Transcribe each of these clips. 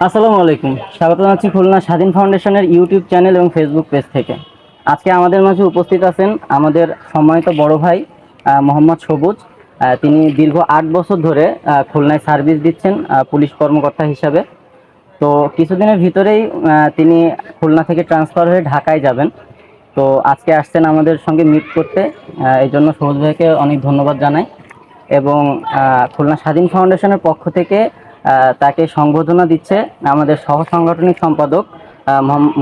আসসালামু আলাইকুম। স্বাগত জানাচ্ছি খুলনা স্বাধীন ফাউন্ডেশনের ইউটিউব চ্যানেল এবং ফেসবুক পেজ থেকে। আজকে আমাদের মাঝে উপস্থিত আছেন আমাদের সম্মানিত বড় ভাই মোহাম্মদ সবুজ। তিনি দীর্ঘ ৮ বছর ধরে খুলনায় সার্ভিস দিচ্ছেন পুলিশ কর্মকর্তা হিসাবে। তো কিছুদিনের ভিতরেই তিনি খুলনা থেকে ট্রান্সফার হয়ে ঢাকায় যাবেন। তো আজকে আসছেন আমাদের সঙ্গে মিট করতে। এই জন্য সবুজ ভাইকে অনেক ধন্যবাদ জানাই। এবং খুলনা স্বাধীন ফাউন্ডেশনের পক্ষ থেকে তাকে সংবর্ধনা দিচ্ছে আমাদের সহ সাংগঠনিক সম্পাদক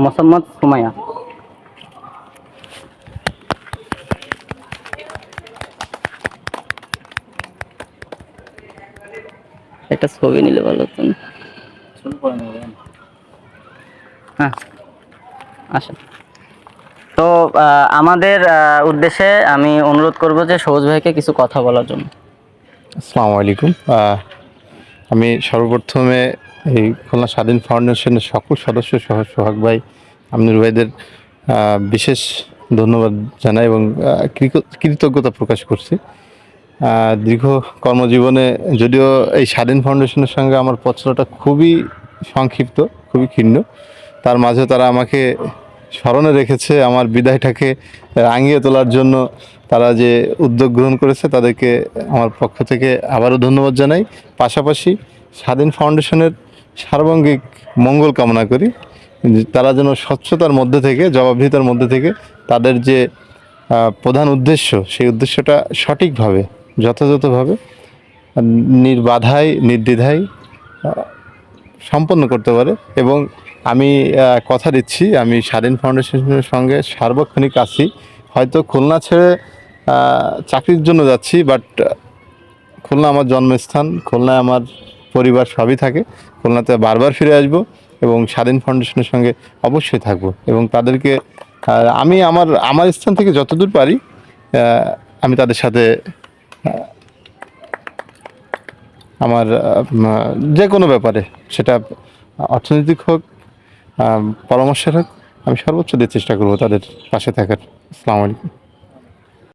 মোসাম্মদ সুমাইয়া। একটা ছবি নিলে ভালো হতো না? হ্যাঁ, আসেন। তো আমাদের উদ্দেশ্যে আমি অনুরোধ করব যে সবুজ ভাইকে কিছু কথা বলার জন্য। আসসালামু আলাইকুম। আমি সর্বপ্রথমে এই খুলনা স্বাধীন ফাউন্ডেশনের সকল সদস্য সহ সোহাগ ভাই, আমিনুর ভাইদের বিশেষ ধন্যবাদ জানাই এবং কৃতজ্ঞতা প্রকাশ করছি। দীর্ঘ কর্মজীবনে যদিও এই স্বাধীন ফাউন্ডেশনের সঙ্গে আমার পত্রটা খুবই সংক্ষিপ্ত, খুবই ক্ষীণ, তার মাঝে তারা আমাকে স্মরণে রেখেছে। আমার বিদায়টাকে রাঙিয়ে তোলার জন্য তারা যে উদ্যোগ গ্রহণ করেছে তাদেরকে আমার পক্ষ থেকে আবারও ধন্যবাদ জানাই। পাশাপাশি স্বাধীন ফাউন্ডেশনের সার্বাঙ্গিক মঙ্গল কামনা করি। তারা যেন স্বচ্ছতার মধ্যে থেকে, জবাবদিহিতার মধ্যে থেকে তাদের যে প্রধান উদ্দেশ্য, সেই উদ্দেশ্যটা সঠিকভাবে, যথাযথভাবে, নির্বাধায় নির্দ্বিধায় সম্পন্ন করতে পারে। এবং আমি কথা দিচ্ছি, আমি স্বাধীন ফাউন্ডেশনের সঙ্গে সার্বক্ষণিক আছি। হয়তো খুলনা ছেড়ে চাকরির জন্য যাচ্ছি, বাট খুলনা আমার জন্মস্থান, খুলনায় আমার পরিবার সবই থাকে। খুলনাতে বারবার ফিরে আসব এবং স্বাধীন ফাউন্ডেশনের সঙ্গে অবশ্যই থাকব এবং তাদেরকে আমি আমার আমার স্থান থেকে যতদূর পারি আমি তাদের সাথে আমার যে কোনো ব্যাপারে, সেটা অর্থনৈতিক হোক, পরামর্শের হোক, আমি সর্বোচ্চ দিয়ে চেষ্টা করব তাদের পাশে থাকার। আসসালামু আলাইকুম।